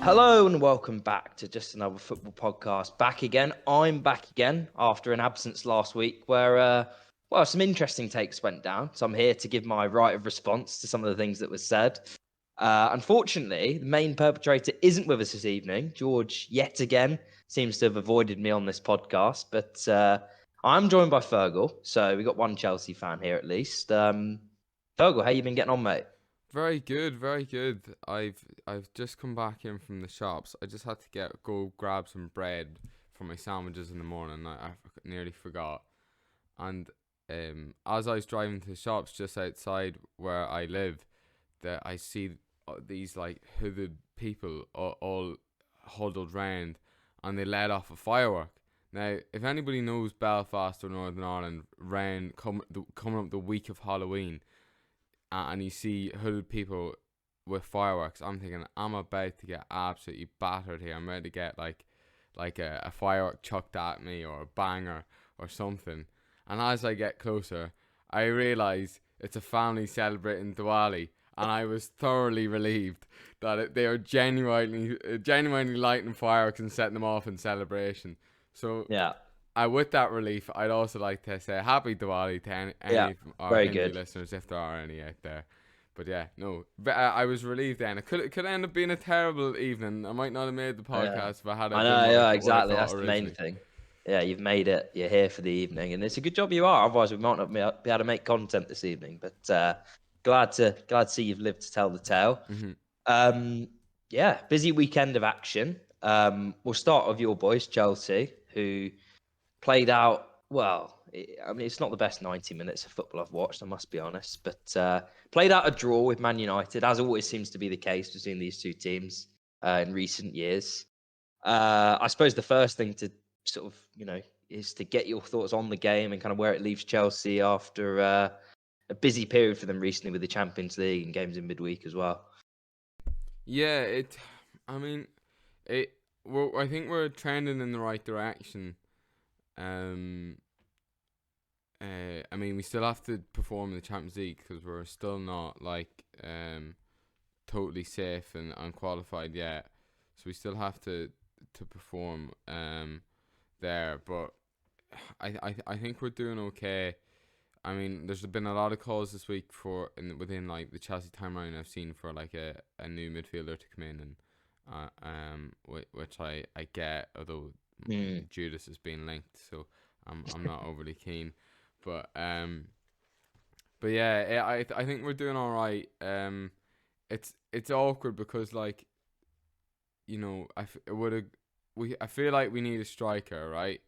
Hello and welcome back to Just Another Football Podcast. Back again. I'm back again after an absence last week where, some interesting takes went down. So I'm here to give my right of response to some of the things that were said. Unfortunately, the main perpetrator isn't with us this evening. George, yet again, seems to have avoided me on this podcast. But I'm joined by Fergal. So we got one Chelsea fan here at least. Fergal, how you been getting on, mate? Very good, very good. I've just come back in from the shops. I just had to go grab some bread for my sandwiches in the morning. I nearly forgot. And as I was driving to the shops just outside where I live, that I see these like hooded people all huddled round, and they let off a firework. Now, if anybody knows Belfast or Northern Ireland, coming up the week of Halloween, and you see hooded people with fireworks, I'm thinking I'm about to get absolutely battered here. I'm ready to get like a firework chucked at me or a banger or something. And as I get closer, I realise it's a family celebrating Diwali, and I was thoroughly relieved that they are genuinely lighting fireworks and setting them off in celebration. So Yeah. with that relief, I'd also like to say Happy Diwali to any Yeah. of our Very Hindu good. listeners, if there are any out there. But yeah, no, I was relieved then. It could end up being a terrible evening. I might not have made the Yeah. podcast if I had I done know, yeah, what I exactly. thought That's the main originally. thing. Yeah, you've made it. You're here for the evening, and it's a good job you are. Otherwise, we might not be able to make content this evening. But glad to see you've lived to tell the tale. Hmm. Um, yeah, busy weekend of action. We'll start with your boys, Chelsea, who played out well. I mean, it's not the best 90 minutes of football I've watched, I must be honest, but played out a draw with Man United, as always seems to be the case between these two teams in recent years. I suppose the first thing to sort of, is to get your thoughts on the game and kind of where it leaves Chelsea after a busy period for them recently with the Champions League and games in midweek as well. Yeah, I mean, it. Well, I think we're trending in the right direction. Um. I mean, we still have to perform in the Champions League because we're still not totally safe and unqualified yet. So we still have to perform there, but I think we're doing okay. I mean, there's been a lot of calls this week within like the Chelsea timeline I've seen for like a new midfielder to come in, and which I get, although Mm. Judas is being linked, so I'm not overly keen, but yeah, I think we're doing all right. It's awkward because like, I feel like we need a striker, right?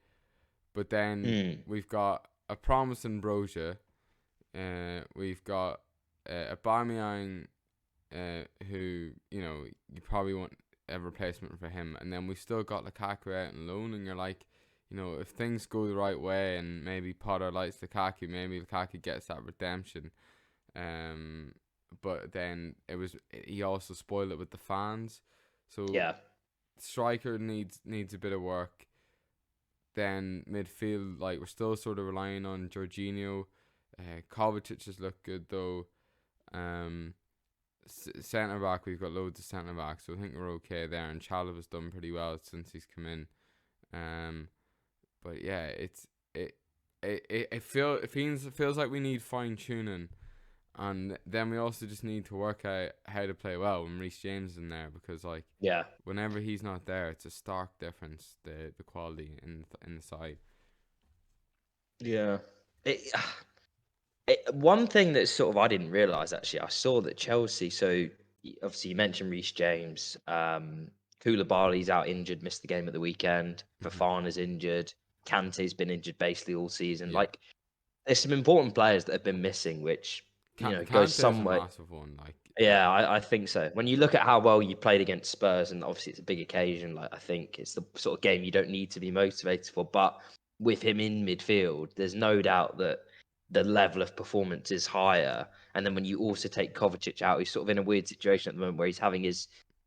But then Mm. we've got a promising Broja. We've got a Aubameyang, who you probably want a replacement for him, and then we've still got Lukaku out on loan, and you're like, if things go the right way and maybe Potter likes Lukaku, maybe Lukaku gets that redemption. But then he also spoiled it with the fans, so Yeah. striker needs a bit of work. Then midfield, like we're still sort of relying on Jorginho. Kovacic has looked good though. Centre back, we've got loads of centre backs, so I think we're okay there. And Chalobah's done pretty well since he's come in. But yeah, it feels like we need fine tuning, and then we also just need to work out how to play well when Reece James is in there, because like Yeah. whenever he's not there, it's a stark difference, the quality in the side. Yeah. It, one thing that sort of I didn't realise actually, I saw that Chelsea. So obviously you mentioned Reece James, Koulibaly's out injured, missed the game at the weekend. Hmm. Fofana's injured. Kante's been injured basically all season. Yeah, Like there's some important players that have been missing, which goes Kante is some a way. massive one. Like, Yeah, I think so. When you look at how well you played against Spurs, and obviously it's a big occasion, like I think it's the sort of game you don't need to be motivated for. But with him in midfield, there's no doubt that the level of performance is higher. And then when you also take Kovacic out, he's sort of in a weird situation at the moment where he's having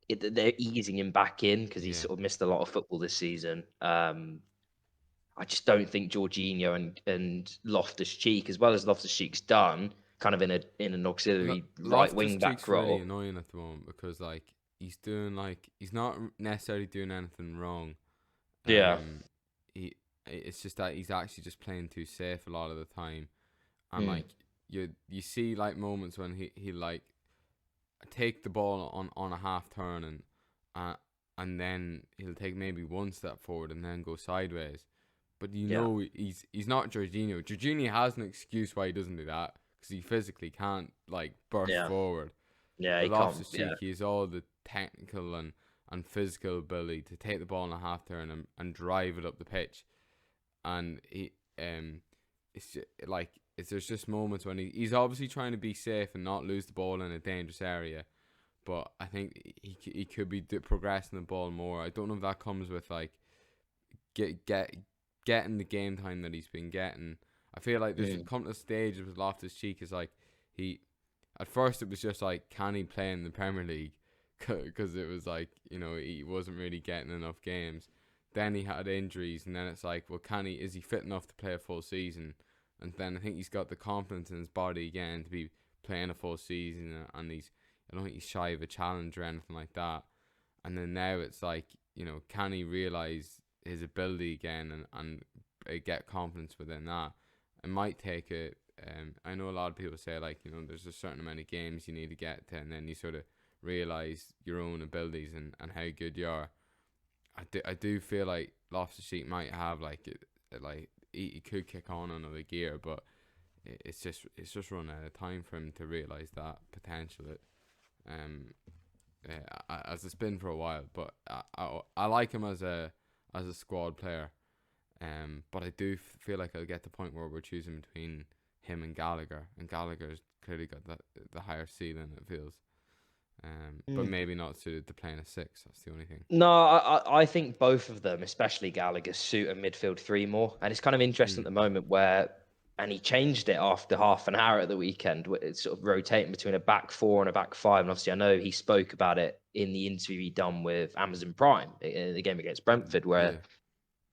they're easing him back in because he's yeah, sort of missed a lot of football this season. I just don't think Jorginho and Loftus Cheek, as well as Loftus Cheek's done, kind of in an auxiliary right Loftus wing back Cheek's really role. annoying at the moment because like he's doing like he's not necessarily doing anything wrong. Yeah. He it's just that he's actually just playing too safe a lot of the time, and Mm. like you see like moments when he like take the ball on a half turn and then he'll take maybe one step forward and then go sideways. But Yeah. he's not Jorginho. Jorginho has an excuse why he doesn't do that because he physically can't like burst Yeah. forward. Yeah. But He can't. Loftus Yeah. Cheek, he has all the technical and physical ability to take the ball in a half turn and drive it up the pitch. And it's just, like there's just moments when he's obviously trying to be safe and not lose the ball in a dangerous area. But I think he could be progressing the ball more. I don't know if that comes with like getting the game time that he's been getting. I feel like there's come to a stage with Loftus Cheek is like at first it was just like, can he play in the Premier League? Because it was like, he wasn't really getting enough games. Then he had injuries, and then it's like, well, is he fit enough to play a full season? And then I think he's got the confidence in his body again to be playing a full season, and I don't think he's shy of a challenge or anything like that. And then now it's like, can he realise his ability again and get confidence within that? It might take it. I know a lot of people say like, there's a certain amount of games you need to get to, and then you sort of realise your own abilities and how good you are. I do feel like Loftus Cheek might have he could kick on another gear, but it's just run out of time for him to realise that potential. As it's been for a while, but I like him as a squad player. But I do feel like I'll get the point where we're choosing between him and Gallagher's clearly got the higher ceiling, it feels. But maybe not suited to playing a 6. That's the only thing. No, I think both of them, especially Gallagher, suit a midfield three more. And it's kind of interesting at the moment and he changed it after half an hour at the weekend. It's sort of rotating between a back 4 and a back 5. And obviously, I know he spoke about it in the interview he done with Amazon Prime in the game against Brentford, where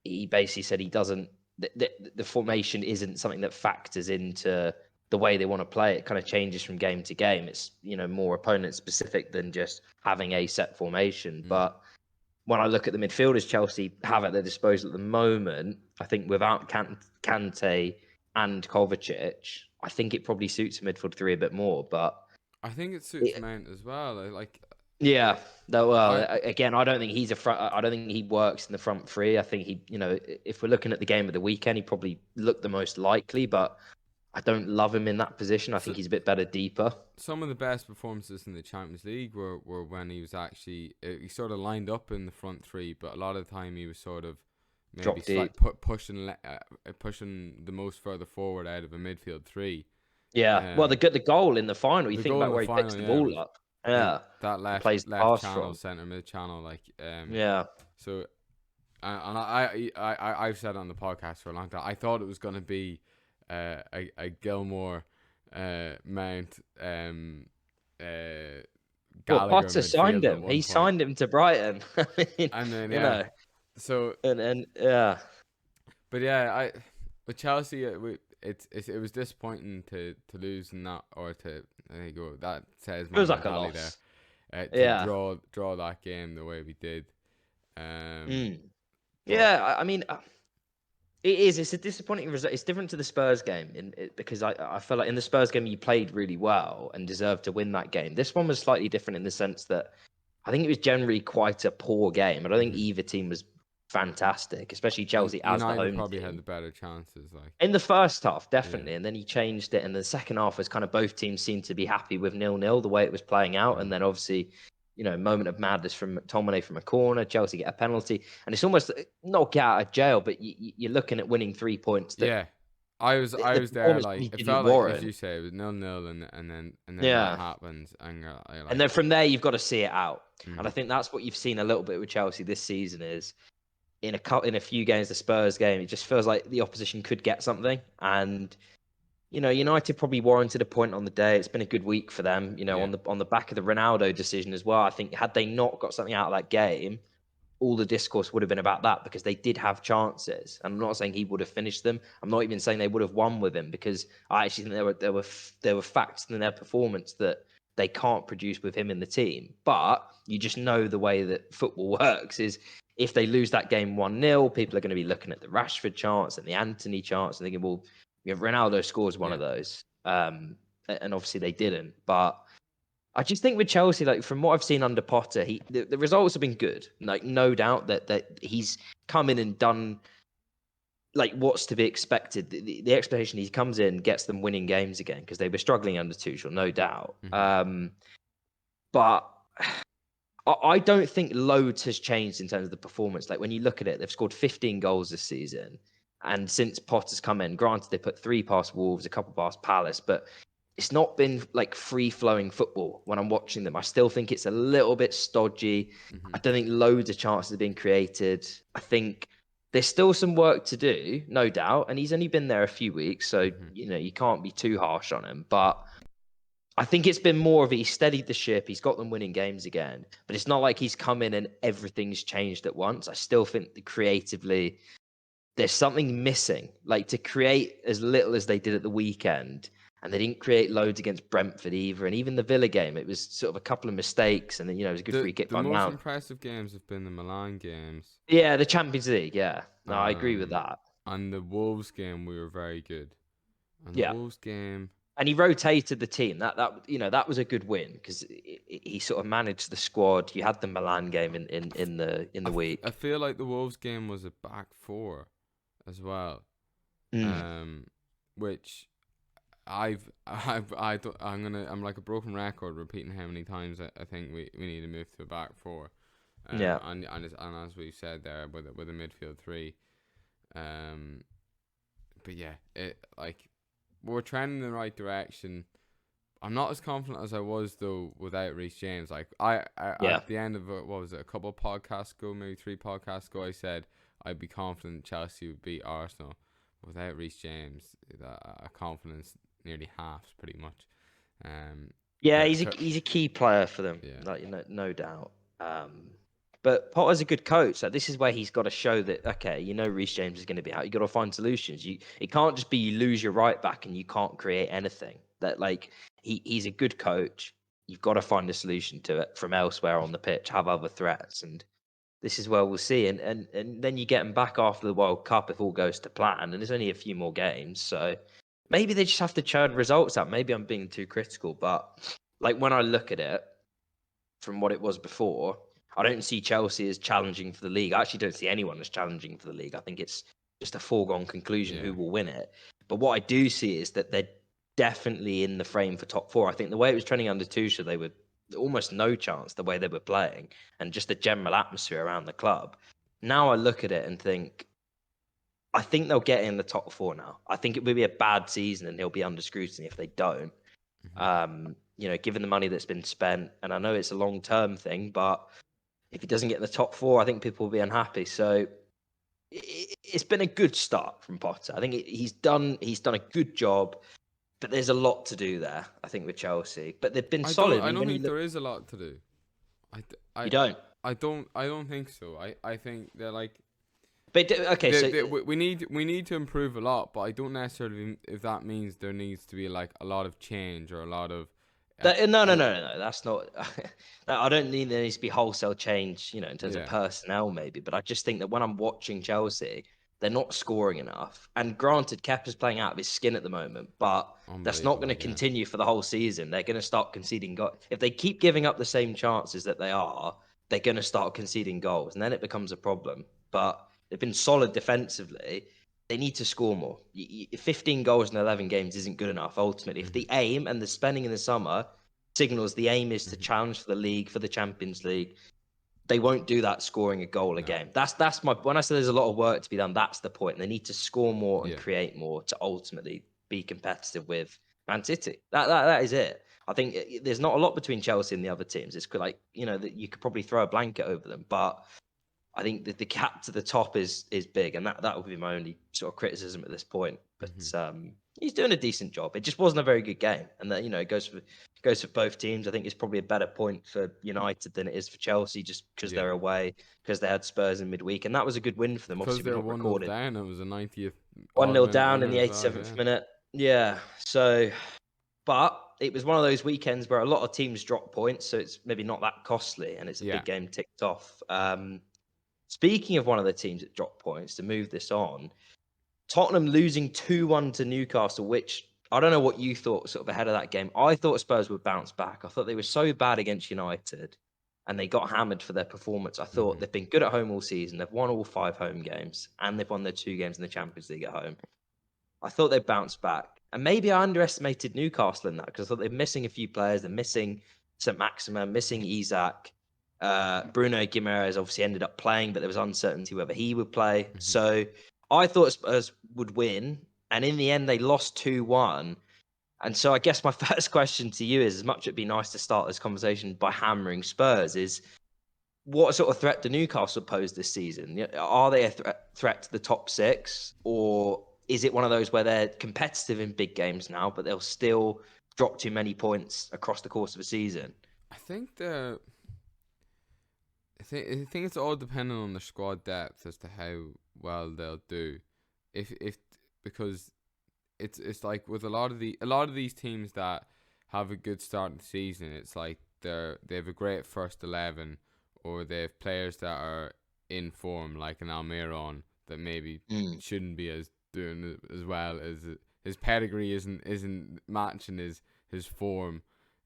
he basically said he doesn't. The formation isn't something that factors into the way they want to play. It kind of changes from game to game. It's more opponent specific than just having a set formation. But when I look at the midfielders Chelsea have at their disposal at the moment, I think without Kante and Kovacic, I think it probably suits a midfield three a bit more. But I think it suits Mount as well. Yeah. Again, I don't think he's a front. I don't think he works in the front three. I think he, if we're looking at the game of the weekend, he probably looked the most likely. But I don't love him in that position. I think he's a bit better deeper. Some of the best performances in the Champions League were when he was actually he sort of lined up in the front three, but a lot of the time he was sort of maybe pushing the most further forward out of a midfield three. Yeah. Well, the goal in the final, you think about where he picks the ball up. Yeah. That left channel, centre mid channel, yeah. So, and I've said on the podcast for a long time, I thought it was going to be a Gilmore, Mount, Gallagher. Well, Potter signed him. He signed him to Brighton. And then so and yeah. But yeah, with Chelsea, it was disappointing to lose in that, or to there you go. That says it was like a loss. To draw that game the way we did. Yeah, I mean, it is. It's a disappointing result. It's different to the Spurs game because I felt like in the Spurs game you played really well and deserved to win that game. This one was slightly different in the sense that I think it was generally quite a poor game. I don't think either team was fantastic, especially Chelsea as the home probably team. Had the better chances, in the first half, definitely, and then he changed it. And the second half was kind of both teams seemed to be happy with 0-0 the way it was playing out, and then obviously, moment of madness from McTominay from a corner. Chelsea get a penalty, and it's almost not get out of jail, but you're looking at winning 3 points. I was there. Like it felt like, as you say, it was 0-0, and then that happens, and then from there you've got to see it out. And I think that's what you've seen a little bit with Chelsea this season is in a few games, the Spurs game, it just feels like the opposition could get something. And United probably warranted a point on the day. It's been a good week for them. On the back of the Ronaldo decision as well. I think had they not got something out of that game, all the discourse would have been about that because they did have chances. And I'm not saying he would have finished them. I'm not even saying they would have won with him because I actually think there were facts in their performance that they can't produce with him in the team. But you just know the way that football works is if they lose that game 1-0, people are going to be looking at the Rashford chance and the Anthony chance and thinking, well, Ronaldo scores one of those. And obviously they didn't. But I just think with Chelsea, like from what I've seen under Potter, the results have been good. Like no doubt that he's come in and done like what's to be expected. The expectation he comes in, gets them winning games again because they were struggling under Tuchel, no doubt. But I don't think loads has changed in terms of the performance. Like when you look at it, they've scored 15 goals this season. And since Potter's come in, granted they put 3 past Wolves, a couple past Palace, but it's not been like free-flowing football when I'm watching them. I still think it's a little bit stodgy. I don't think loads of chances have been created. I think there's still some work to do, no doubt. And he's only been there a few weeks, so you can't be too harsh on him. But I think it's been more of he's steadied the ship. He's got them winning games again. But it's not like he's come in and everything's changed at once. I still think that creatively there's something missing. Like to create as little as they did at the weekend. And they didn't create loads against Brentford either. And even the Villa game, it was sort of a couple of mistakes. And then, it was a good free kick by Mount. The most impressive games have been the Milan games. Yeah, the Champions League, yeah. No, I agree with that. And the Wolves game, we were very good. And the Wolves game... And he rotated the team. That was a good win because he sort of managed the squad. You had the Milan game in the week. I feel like the Wolves game was a back 4 as well. Which... I'm like a broken record repeating how many times I think we need to move to a back 4. And as we've said there with a midfield 3. But yeah, we're trending in the right direction. I'm not as confident as I was though without Reece James. Like at the end of what was it, a couple of podcasts ago, maybe 3 podcasts ago, I said I'd be confident Chelsea would beat Arsenal. Without Reece James, confidence nearly halves pretty much. He's a key player for them. Yeah. No doubt. But Potter's a good coach. Like this is where he's got to show that Reece James is going to be out. You got to find solutions. It can't just be you lose your right back and you can't create anything. That he's a good coach. You've got to find a solution to it from elsewhere on the pitch. Have other threats, and this is where we'll see. And then you get him back after the World Cup if all goes to plan. And there's only a few more games. So maybe they just have to churn results out. Maybe I'm being too critical. But like when I look at it from what it was before, I don't see Chelsea as challenging for the league. I actually don't see anyone as challenging for the league. I think it's just a foregone conclusion who will win it. But what I do see is that they're definitely in the frame for top 4. I think the way it was trending under Tuchel, they were almost no chance the way they were playing and just the general atmosphere around the club. Now I look at it and think, I think they'll get in the top 4 now. I think it will be a bad season and they'll be under scrutiny if they don't. Given the money that's been spent, and I know it's a long-term thing, but if he doesn't get in the top 4, I think people will be unhappy. So it's been a good start from Potter. I think he's done a good job. But there's a lot to do there, I think, with Chelsea. But they've been solid. I don't think there is a lot to do. You don't? I don't think so. I think they're like. But we need to improve a lot, but I don't necessarily if that means there needs to be like a lot of change or a lot of. No. That's not. I don't mean there needs to be wholesale change, in terms of personnel, maybe. But I just think that when I'm watching Chelsea, they're not scoring enough. And granted, Kepa's playing out of his skin at the moment, but that's not going to continue for the whole season. They're going to start conceding goals. If they keep giving up the same chances that they are, they're going to start conceding goals, and then it becomes a problem. But they've been solid defensively. They need to score more. 15 goals in 11 games isn't good enough, ultimately. If the aim and the spending in the summer signals the aim is to challenge for the league, for the Champions League, they won't do that scoring a goal a game. That's my, when I say there's a lot of work to be done, that's the point. They need to score more and create more to ultimately be competitive with Man City. That is it. I think there's not a lot between Chelsea and the other teams. It's like, that you could probably throw a blanket over them, but I think that the gap to the top is big, and that would be my only sort of criticism at this point. But he's doing a decent job. It just wasn't a very good game, and that it goes for both teams. I think it's probably a better point for United than it is for Chelsea, just because they're away, because they had Spurs in midweek, and that was a good win for them. Because obviously, they were 1-0 down. It was a 90th. 1-0 down in the 87th minute. Yeah, so But it was one of those weekends where a lot of teams drop points, so it's maybe not that costly, and it's a Yeah. big game ticked off. Speaking of one of the teams that dropped points, to move this on, Tottenham losing 2-1 to Newcastle, which I don't know what you thought sort of ahead of that game. I thought Spurs would bounce back. I thought they were so bad against United and they got hammered for their performance. I thought they've been good at home all season. They've won all 5 home games and they've won their 2 games in the Champions League at home. I thought they'd bounce back. And maybe I underestimated Newcastle in that because I thought they're missing a few players. They're missing St. Maximin, missing Isak. Bruno Guimaraes obviously ended up playing, but there was uncertainty whether he would play. So I thought Spurs would win. And in the end, they lost 2-1. And so I guess my first question to you is, as much as it'd be nice to start this conversation by hammering Spurs, is what sort of threat do Newcastle pose this season? Are they a threat to the top 6? Or is it one of those where they're competitive in big games now, but they'll still drop too many points across the course of a season? I think it's all dependent on the squad depth as to how well they'll do. If because it's like with a lot of these teams that have a good start in the season, it's like they have a great first 11, or they have players that are in form, like an Almiron that maybe shouldn't be doing as well as his pedigree isn't matching his form.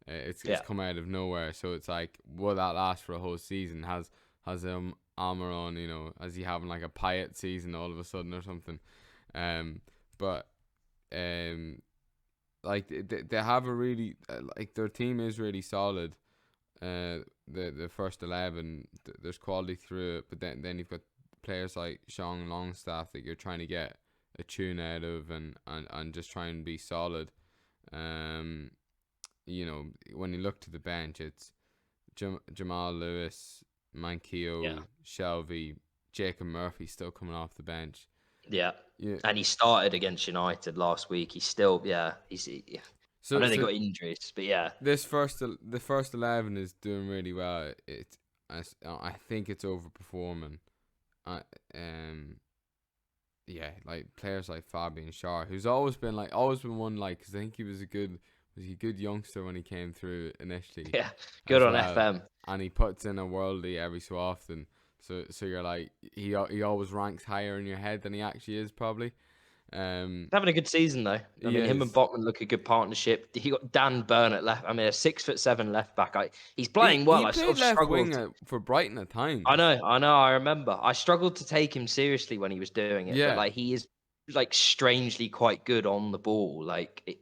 It's come out of nowhere, so it's like, will that last for a whole season? Has Almiron, is he having like a Payet season all of a sudden or something? Like they have a really like their team is really solid. The first 11, there's quality through it, but then you've got players like Sean Longstaff that you're trying to get a tune out of and just try and be solid. When you look to the bench, it's Jamal Lewis, Manquillo, Shelvey, Jacob Murphy still coming off the bench. Yeah. And he started against United last week. He's still, So, I know they got injuries, but yeah. The first 11 is doing really well. I think it's overperforming. Like players like Fabian Schär, who's always been one, like, because I think he was a good youngster when he came through initially. Yeah, good on FM. And he puts in a worldie every so often. So you're like, he always ranks higher in your head than he actually is, probably. Having a good season though. I mean, him and Botman look a good partnership. He got Dan Burn at left. I mean, a 6'7" left back. He's playing well. He played left wing for Brighton at times. I know. I remember. I struggled to take him seriously when he was doing it. Yeah. But he is strangely quite good on the ball. Like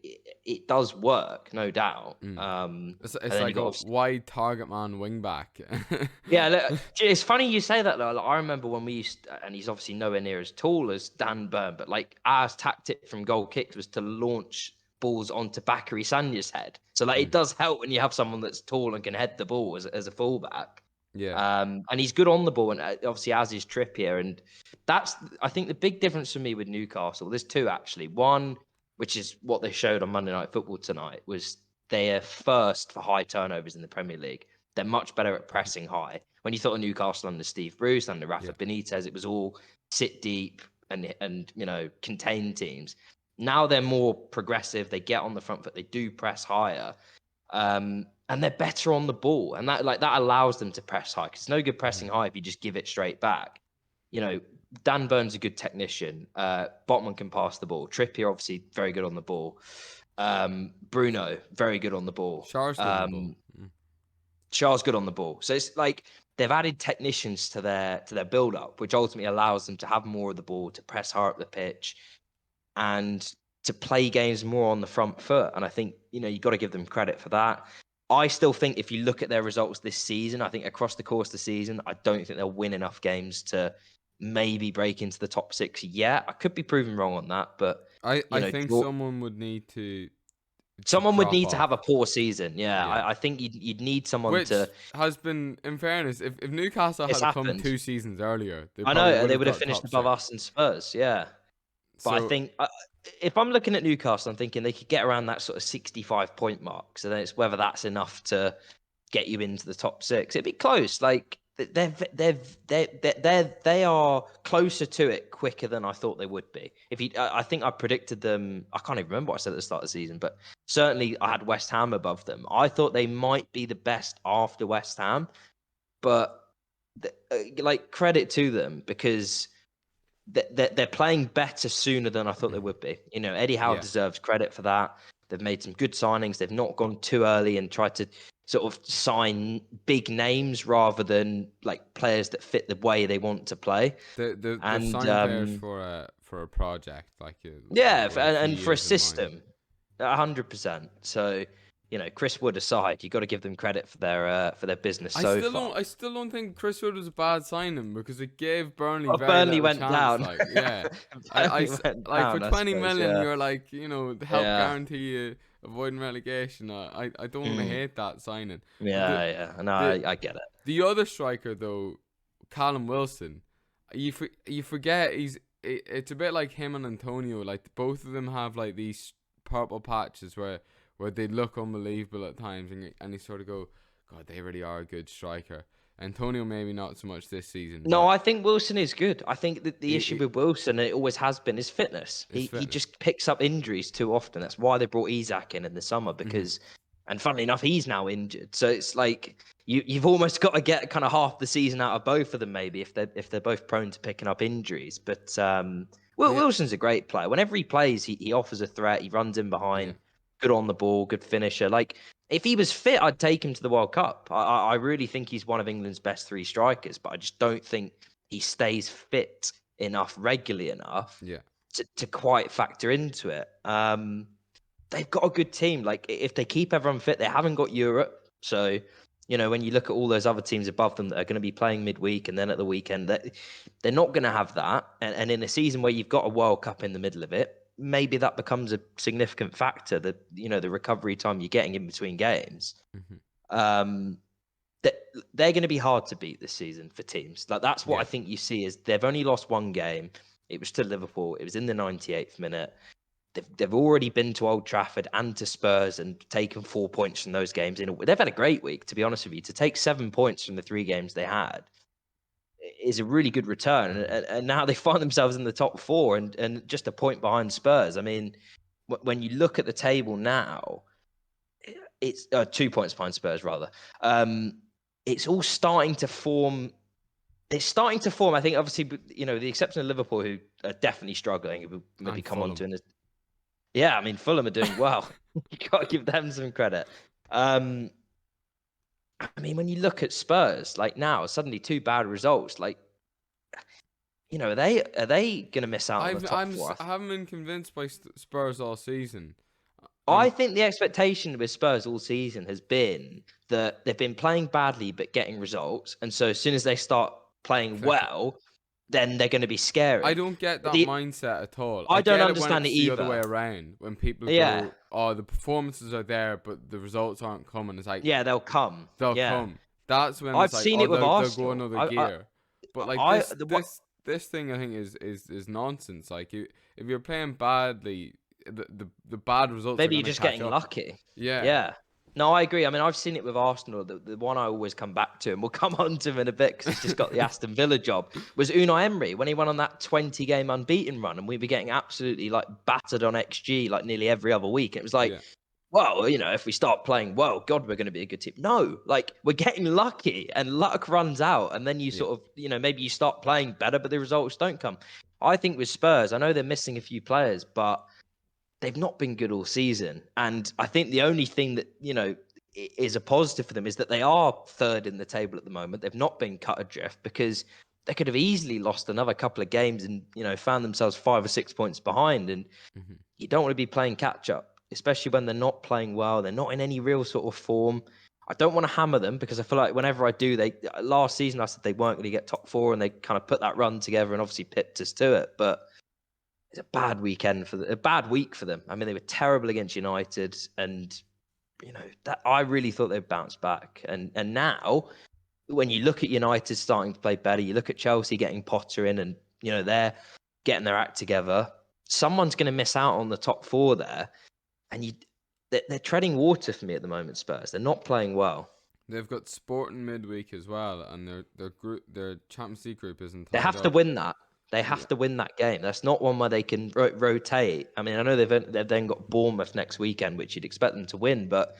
it does work, no doubt. It's like a wide target man wing back. Yeah, look, it's funny you say that though. I remember when we used to, and he's obviously nowhere near as tall as Dan Burn, but our tactic from goal kicks was to launch balls onto Bakary Sanya's head. So it does help when you have someone that's tall and can head the ball as a fullback. Yeah. And he's good on the ball, and obviously as is Trippier. And that's, I think, the big difference for me with Newcastle. There's two actually. One, which is what they showed on Monday Night Football tonight, was they are first for high turnovers in the Premier League. They're much better at pressing high. When you thought of Newcastle under Steve Bruce, under Rafa Benitez, it was all sit deep and contain teams. Now they're more progressive. They get on the front foot. They do press higher. And they're better on the ball, and that allows them to press high, because it's no good pressing high if you just give it straight back. Dan Burn's a good technician. Botman can pass the ball. Trippier obviously very good on the ball. Bruno very good on the ball. Schär's good on the ball. Schär's good on the ball. So it's like they've added technicians to their build up, which ultimately allows them to have more of the ball, to press higher up the pitch, and to play games more on the front foot. And I think you've got to give them credit for that. I still think if you look at their results this season, I think across the course of the season, I don't think they'll win enough games to maybe break into the top 6 yet. I could be proven wrong on that, but I think someone would need to. Someone would need to have a poor season. Yeah. I think you'd need someone Which to. Has been, in fairness, if Newcastle had come 2 seasons earlier, they would have finished above us and Spurs. Yeah. But I think if I'm looking at Newcastle, I'm thinking they could get around that sort of 65-point mark. So then it's whether that's enough to get you into the top 6. It'd be close. Like they are closer to it quicker than I thought they would be. I think I predicted them. I can't even remember what I said at the start of the season, but Certainly, I had West Ham above them. I thought they might be the best after West Ham, but like credit to them because they're playing better sooner than I thought they would be. You know, Eddie Howe Yeah. deserves credit for that. They've made some good signings. They've not gone too early and tried to sort of sign big names rather than like players that fit the way they want to play. They're And signing players for a project, like yeah, with a few and for a years in mind. system, 100%. So, you know, Chris Wood aside, you got to give them credit for their business so far. I still don't think Chris Wood was a bad signing because it gave Burnley Oh, very Burnley little went chance. down. Like, yeah, Burnley went like for down, I 20 suppose. million, Yeah, you're like, you know, help yeah, guarantee you avoiding relegation. I don't want to mm. hate that signing, but Yeah, yeah. No, the I get it. the other striker though, Callum Wilson, you forget it's a bit like him and Antonio. Like both of them have like these purple patches where they look unbelievable at times, and you sort of go, God, they really are a good striker. Antonio maybe not so much this season, No, but I think Wilson is good. I think that the issue it with Wilson, and it always has been, is fitness. is He fitness. just picks up injuries too often. That's why they brought Isak in the summer Hmm. because, and funnily enough, he's now injured. So it's like you've almost got to get kind of half the season out of both of them, maybe if they're both prone to picking up injuries. But They, Wilson's a great player. Whenever he plays, he offers a threat. He runs in yeah, behind, good on the ball, good finisher. Like if he was fit, I'd take him to the World Cup. I really think he's one of England's best three strikers, but I just don't think he stays fit enough, regularly enough yeah, to quite factor into it. They've got a good team. Like if they keep everyone fit, they haven't got Europe. So, you know, when you look at all those other teams above them that are going to be playing midweek and then at the weekend, they're not going to have that. And in a season where you've got a World Cup in the middle of it, maybe that becomes a significant factor. That you know the recovery time you're getting in between games. hmm, Um, that they're going to be hard to beat this season for teams. Like that's what I yeah. think you see is they've only lost one game. It was to Liverpool. It was in the 98th minute. They've already been to Old Trafford and to Spurs and taken 4 points from those games. They've had a great week, to be honest with you. To take 7 points from the 3 games they had is a really good return. Hmm. And now they find themselves in the top 4 and just a point behind Spurs. I mean, when you look at the table now, it's 2 points behind Spurs rather. It's all starting to form. It's starting to form. I think, obviously, you know, the exception of Liverpool, who are definitely struggling. We'll maybe And come on to Fulham. in a. Yeah, I mean, Fulham are doing well. You got to give them some credit. I mean, when you look at Spurs, like now, suddenly 2 bad results. Like, you know, are they going to miss out on the top 4? I haven't been convinced by Spurs all season. I I'm think the expectation with Spurs all season has been that they've been playing badly but getting results, and so as soon as they start playing clicking. well, then they're going to be I scary. don't get But that mindset at all. I I don't get it when understand it it's the other way either. around. When people Yeah, go, "Oh, the performances are there, but the results aren't coming." It's like yeah, they'll come. they'll Yeah, come. That's when it's I've like, seen "Oh, it with they'll go Arsenal. another gear." But like What this thing, I think is nonsense. Like if you're playing badly, the bad results are maybe you're gonna just catch getting up. lucky. Yeah, Yeah. No, I agree. I mean, I've seen it with Arsenal. The one I always come back to, and we'll come on to him in a bit because he's just got the Aston Villa job, was Unai Emery when he went on that 20-game unbeaten run, and we were getting absolutely like battered on XG like nearly every other week. It was like, yeah, well, you know, if we start playing well, God, we're going to be a good team. No, like we're getting lucky, and luck runs out, and then you yeah. sort of, you know, maybe you start playing better, but the results don't come. I think with Spurs, I know they're missing a few players, but they've not been good all season. And I think the only thing that, you know, is a positive for them is that they are third in the table at the moment. They've not been cut adrift because they could have easily lost another couple of games and, you know, found themselves 5 or 6 points behind. And Hmm. you don't want to be playing catch up, especially when they're not playing well. They're not in any real sort of form. I don't want to hammer them because I feel like whenever I do, last season I said they weren't going to get top 4 and they kind of put that run together and obviously pipped us to it. But it's a bad weekend a bad week for them. I mean, they were terrible against United, and you know that I really thought they'd bounce back. And now, when you look at United starting to play better, you look at Chelsea getting Potter in, and you know they're getting their act together. Someone's going to miss out on the top 4 there, and they're treading water for me at the moment. Spurs, they're not playing well. They've got Sporting midweek as well, and their Champions League group isn't They tied have to up. win that. They have to win that game. That's not one where they can rotate. I mean, I know they've then got Bournemouth next weekend, which you'd expect them to win, but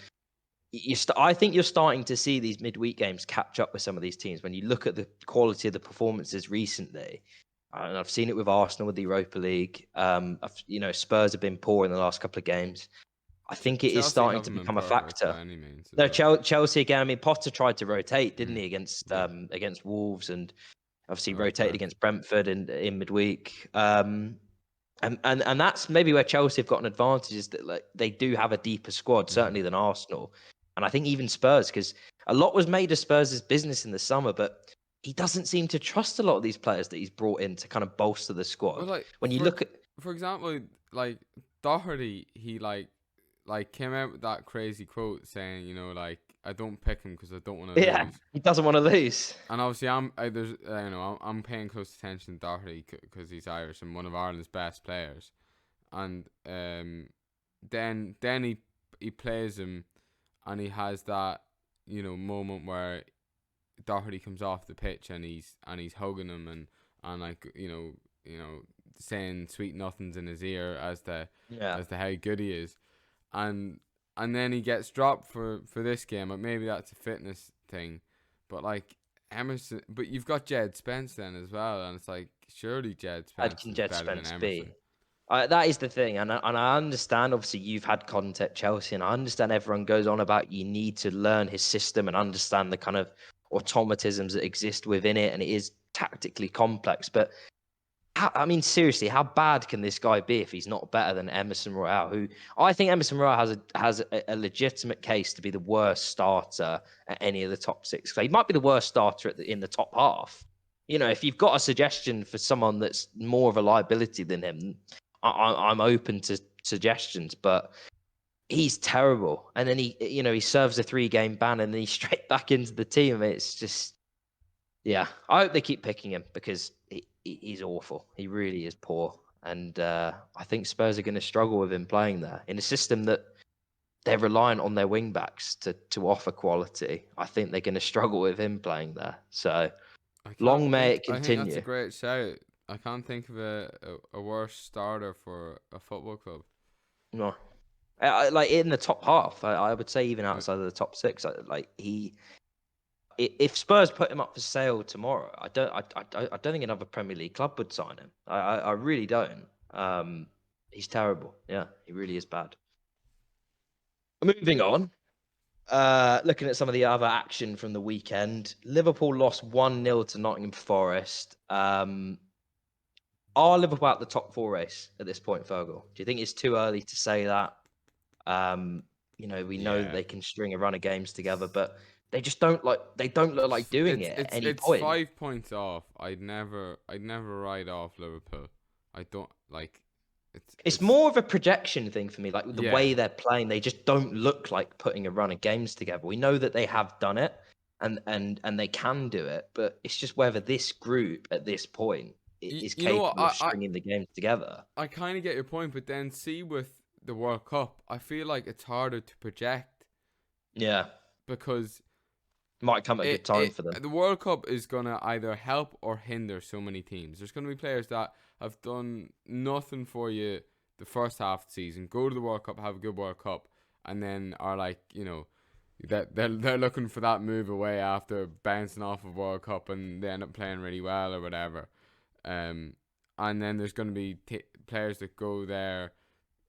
I think you're starting to see these midweek games catch up with some of these teams. When you look at the quality of the performances recently, and I've seen it with Arsenal with the Europa League. Spurs have been poor in the last couple of games. I think it is Chelsea starting to haven't been become a perfect by factor. any means as No, well. Chelsea again. I mean, Potter tried to rotate, didn't he, Yeah. against Wolves, and obviously That was rotated bad. against Brentford in midweek. And that's maybe where Chelsea have got an advantage, is that like they do have a deeper squad, certainly than Arsenal. And I think even Spurs, because a lot was made of Spurs' business in the summer, but he doesn't seem to trust a lot of these players that he's brought in to kind of bolster the Well, squad. like When you look at for example, like Doherty, he like came out with that crazy quote saying, like I don't pick him because I don't want to yeah, lose. he doesn't want to lose. And obviously, I'm paying close attention to Doherty because he's Irish and one of Ireland's best players. And then he plays him, and he has that moment where Doherty comes off the pitch and he's hugging him and like saying sweet nothings in his ear as to how good he is, and then he gets dropped for this game. But maybe that's a fitness thing, but like Emerson, but you've got Jed Spence then as well, and it's like surely Jed How Spence can is Jed better than Spence Emerson. be? That is the thing, and I understand. Obviously, you've had contact at Chelsea, and I understand everyone goes on about you need to learn his system and understand the kind of automatisms that exist within it, and it is tactically complex. But I mean, seriously, how bad can this guy be if he's not better than Emerson Royale? Who I think Emerson Royale has a legitimate case to be the worst starter at any of the top six. He might be the worst starter in the top half. If you've got a suggestion for someone that's more of a liability than him, I'm open to suggestions. But he's terrible. And then he serves a 3-game ban and then he's straight back into the team. It's just, yeah. I hope they keep picking him because he's awful. He really is poor. And I think Spurs are going to struggle with him playing there in a system that they're reliant on their wing backs to offer quality. I think they're going to struggle with him playing there. So long may it I think that's a continue. great shout. I can't think of a worse starter for a football club. No. Like in the top half, I would say even outside of the top six, if Spurs put him up for sale tomorrow, I don't think another Premier League club would sign him. I really don't. He's terrible. Yeah, he really is bad. Moving on. Looking at some of the other action from the weekend, Liverpool lost 1-0 to Nottingham Forest. Are Liverpool out the top 4 race at this point, Fergal? Do you think it's too early to say that? We know that they can string a run of games together, but they just don't look like doing it at any It's point. 5 points off. I'd never write off Liverpool. I don't like. It's more of a projection thing for me. Like the way Yeah. they're playing, they just don't look like putting a run of games together. We know that they have done it, and they can do it, but it's just whether this group at this point is You know what? capable of stringing the games together. I kind of get your point, but then see with the World Cup, I feel like it's harder to project Yeah, because might come at a good time for them. the World Cup is gonna either help or hinder so many teams. There's gonna be players that have done nothing for you the first half of the season, go to the World Cup, have a good World Cup, and then are like, that they're looking for that move away after bouncing off of World Cup and they end up playing really well or whatever. And then there's going to be players that go there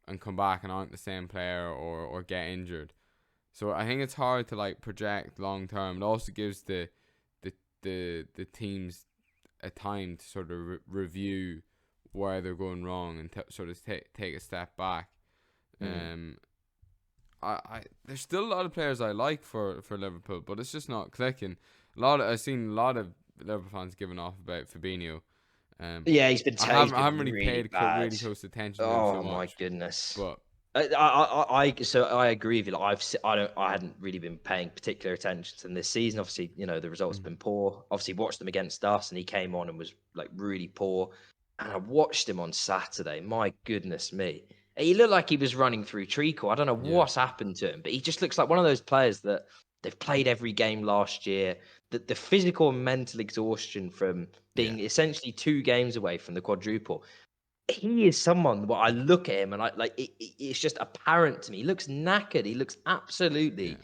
and come back and aren't the same player or get injured. So I think it's hard to like project long term. It also gives the teams a time to sort of review where they're going wrong and sort of take a step back. There's still a lot of players I like for Liverpool, but it's just not clicking. I've seen a lot of Liverpool fans giving off about Fabinho. Yeah, he's been. I haven't really really paid bad. really close attention to him so Oh my much. goodness. But I agree with you. Like, I hadn't really been paying particular attention to him this season. Obviously, the results have been poor. Obviously, watched them against us, and he came on and was like really poor. And I watched him on Saturday. My goodness me, he looked like he was running through treacle. I don't know what's happened to him, but he just looks like one of those players that they've played every game last year. the physical and mental exhaustion from being essentially 2 games away from the quadruple. He is someone where I look at him and it's just apparent to me. He looks knackered. He looks absolutely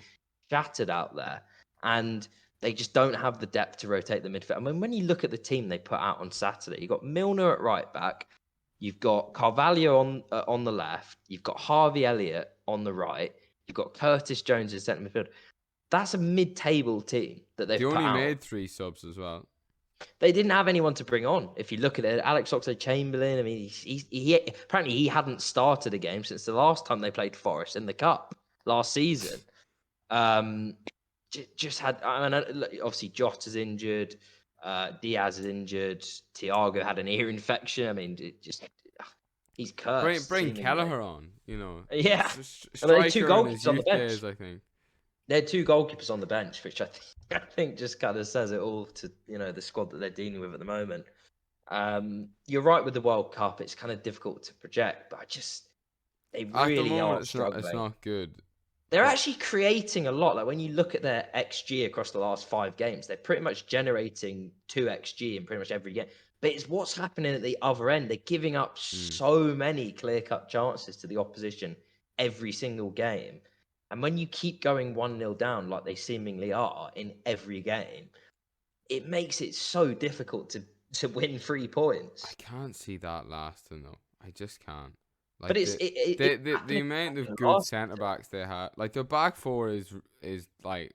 shattered out there, and they just don't have the depth to rotate the midfield. I mean, when you look at the team they put out on Saturday, you've got Milner at right back, you've got Carvalho on the left, you've got Harvey Elliott on the right, you've got Curtis Jones in centre midfield. That's a mid-table team that they've They put only out. made 3 subs as well. They didn't have anyone to bring on. If you look at it, Alex Oxlade-Chamberlain, I mean, he apparently he hadn't started a game since the last time they played Forest in the Cup last season. Just had, I mean, obviously Jota's injured, Diaz is injured, Thiago had an ear infection. I mean, he's cursed. Bring Kelleher on, you know. Yeah. Striker I mean, they had 2 in his goalkeepers on the youth bench. days, I think. They had 2 goalkeepers on the bench, which I think just kind of says it all to, you know, the squad that they're dealing with at the moment. You're right with the World Cup; it's kind of difficult to project, but they really are struggling. It's not good. They're actually creating a lot. Like when you look at their XG across the last 5 games, they're pretty much generating 2 XG in pretty much every game. But it's what's happening at the other end. They're giving up so many clear-cut chances to the opposition every single game. And when you keep going 1-0 down like they seemingly are in every game, it makes it so difficult to win 3 points. I can't see that lasting though. I just can't. Like, but the amount of good centre backs they have, like the back 4 is like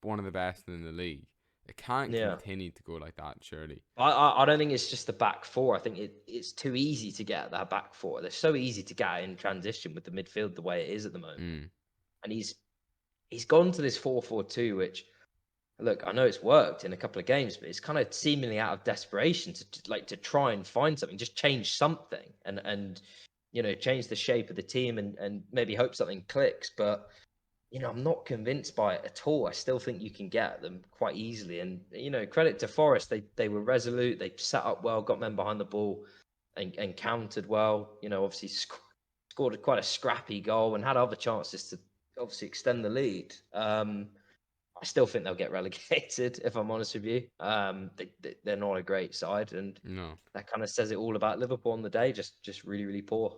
one of the best in the league. It can't continue to go like that, surely. I don't think it's just the back 4. I think it's too easy to get that back 4. They're so easy to get in transition with the midfield the way it is at the moment. And he's gone to this 4-4-2, which, look, I know it's worked in a couple of games, but it's kind of seemingly out of desperation to try and find something, just change something and you know, change the shape of the team and maybe hope something clicks. But, you know, I'm not convinced by it at all. I still think you can get at them quite easily. And, you know, credit to Forest, they were resolute, they set up well, got men behind the ball and countered well. You know, obviously scored quite a scrappy goal and had other chances to obviously extend the lead. I still think they'll get relegated, if I'm honest with you. They're not a great side, and that kind of says it all about Liverpool on the day. Just really, really poor.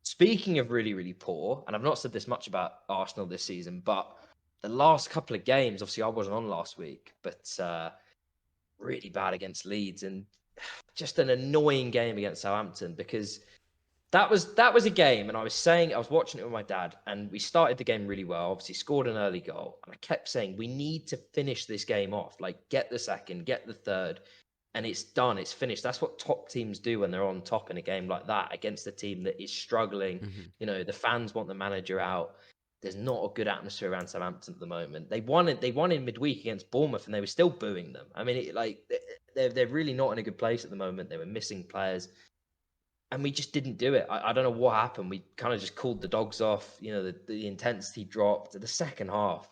Speaking of really, really poor, and I've not said this much about Arsenal this season, but the last couple of games, obviously I wasn't on last week, but really bad against Leeds, and just an annoying game against Southampton, because that was a game, and I was watching it with my dad, and we started the game really well, obviously scored an early goal, and I kept saying, we need to finish this game off, like get the second, get the third, and it's done, it's finished. That's what top teams do when they're on top in a game like that against a team that is struggling. You know, the fans want the manager out. There's not a good atmosphere around Southampton at the moment. They won in midweek against Bournemouth, and they were still booing them. I mean, they're really not in a good place at the moment. They were missing players. And we just didn't do it. I don't know what happened. We kind of just called the dogs off. You know, the intensity dropped. The second half,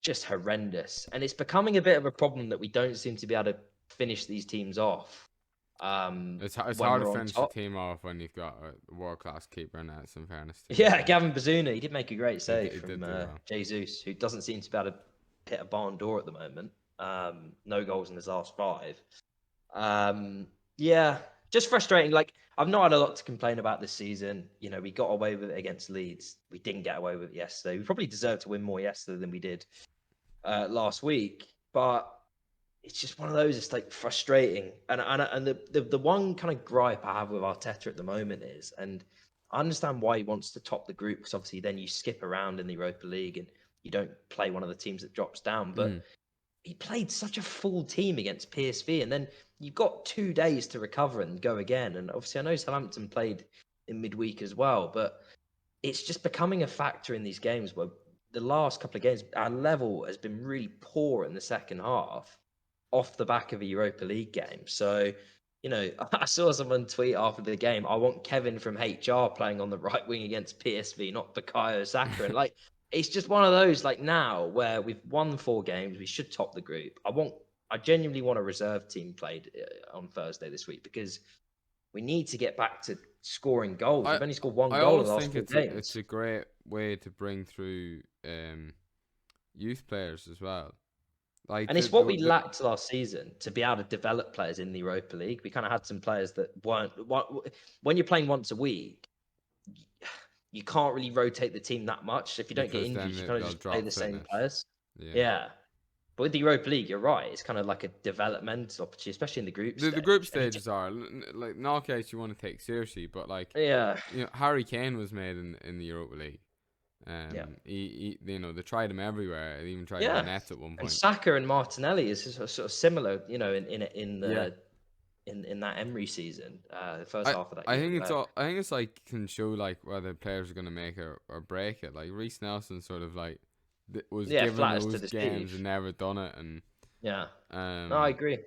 just horrendous. And it's becoming a bit of a problem that we don't seem to be able to finish these teams off. It's hard to finish a team off when you've got a world-class keeper in that, in fairness. Yeah, Gavin Bazuna, he did make a great save from well. Jesus, who doesn't seem to be able to hit a barn door at the moment. No goals in his last 5. Yeah. Just frustrating. Like, I've not had a lot to complain about this season. You know, we got away with it against Leeds. We didn't get away with it yesterday. We probably deserved to win more yesterday than we did last week. But it's just one of those. It's like frustrating. And the one kind of gripe I have with Arteta at the moment is, and I understand why he wants to top the group, because obviously then you skip around in the Europa League and you don't play one of the teams that drops down. But he played such a full team against PSV, and then you've got 2 days to recover and go again. And obviously, I know Southampton played in midweek as well, but it's just becoming a factor in these games where the last couple of games, our level has been really poor in the second half off the back of a Europa League game. So, you know, I saw someone tweet after the game, I want Kevin from HR playing on the right wing against PSV, not Bukayo Saka. And like, it's just one of those, like, now where we've won 4 games, we should top the group. I genuinely want a reserve team played on Thursday this week, because we need to get back to scoring goals. We've only scored 1 goal in the last 4 games. It's a great way to bring through youth players as well. Like And it's what we lacked last season, to be able to develop players in the Europa League. We kind of had some players that weren't. When you're playing once a week, you can't really rotate the team that much. So if you don't get because then injuries, you kind of they'll just play drop the same fitness. players. Yeah. Yeah. But with the Europa League, you're right. It's kind of like a developmental opportunity, especially in the group stage. The group stages are like knockouts you want to take seriously, but like Yeah. Harry Kane was made in the Europa League. Yeah. He they tried him everywhere. They even tried him Yeah. in nets at one And point. Saka and Martinelli is sort of similar, in Yeah. in that Emery season, the first half of that I year. think I think it's like can show like whether players are gonna make it or break it. Like Reece Nelson sort of like was given flat as to those the games Steve. and never done it, and Yeah. No, I agree.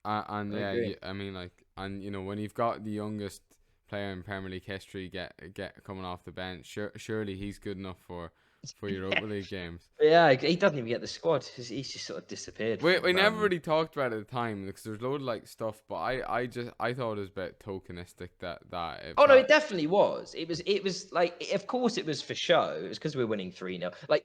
and I yeah, agree. I mean like, and when you've got the youngest player in Premier League history get coming off the bench, surely he's good enough for Europa League games. Yeah, he doesn't even get the squad. He's just sort of disappeared. We never really talked about it at the time because there's loads of like stuff, but I thought it was a bit tokenistic that it Oh no, felt. it definitely was. It was like, of course, it was for show. It was because we were winning 3-0. Like,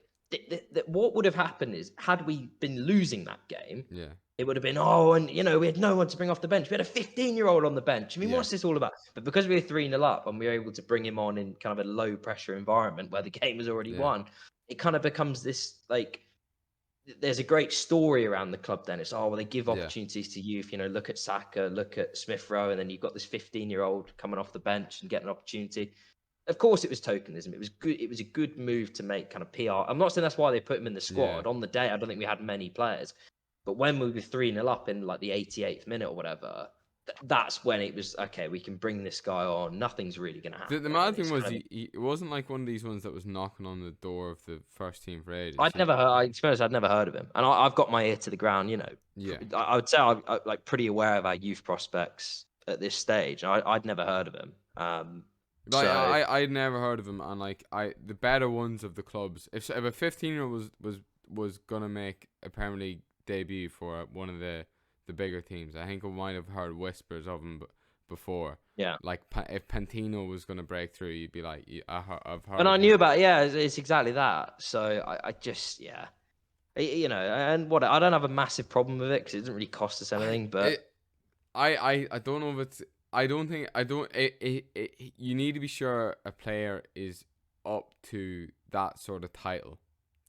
what would have happened is, had we been losing that game, Yeah. it would have been, we had no one to bring off the bench. We had a 15-year-old on the bench. I mean, Yeah. what's this all about? But because we were 3-0 up and we were able to bring him on in kind of a low pressure environment where the game was already won, it kind of becomes this like. There's a great story around the club then. It's, they give opportunities to youth. Look at Saka, look at Smith Rowe, and then you've got this 15-year-old coming off the bench and getting an opportunity. Of course, it was tokenism. It was good. It was a good move to make kind of PR. I'm not saying that's why they put him in the squad. On the day, I don't think we had many players. But when we were 3-0 up in like the 88th minute or whatever, that's when it was, okay, we can bring this guy on. Nothing's really going to happen. The mad thing was it wasn't like one of these ones that was knocking on the door of the first team for ages. I'd never heard of him. And I've got my ear to the ground, Yeah. I would say I'm like pretty aware of our youth prospects at this stage. I'd never heard of him. Like I'd never heard of him, and like the better ones of the clubs. If a 15-year-old was gonna make a Premier League debut for one of the bigger teams, I think I might have heard whispers of him before. Yeah. Like if Pantino was gonna break through, you'd be like, I've heard. And I knew about it's exactly that. So I just and what I don't have a massive problem with it because it doesn't really cost us anything. I don't know if it's. I don't think you need to be sure a player is up to that sort of title.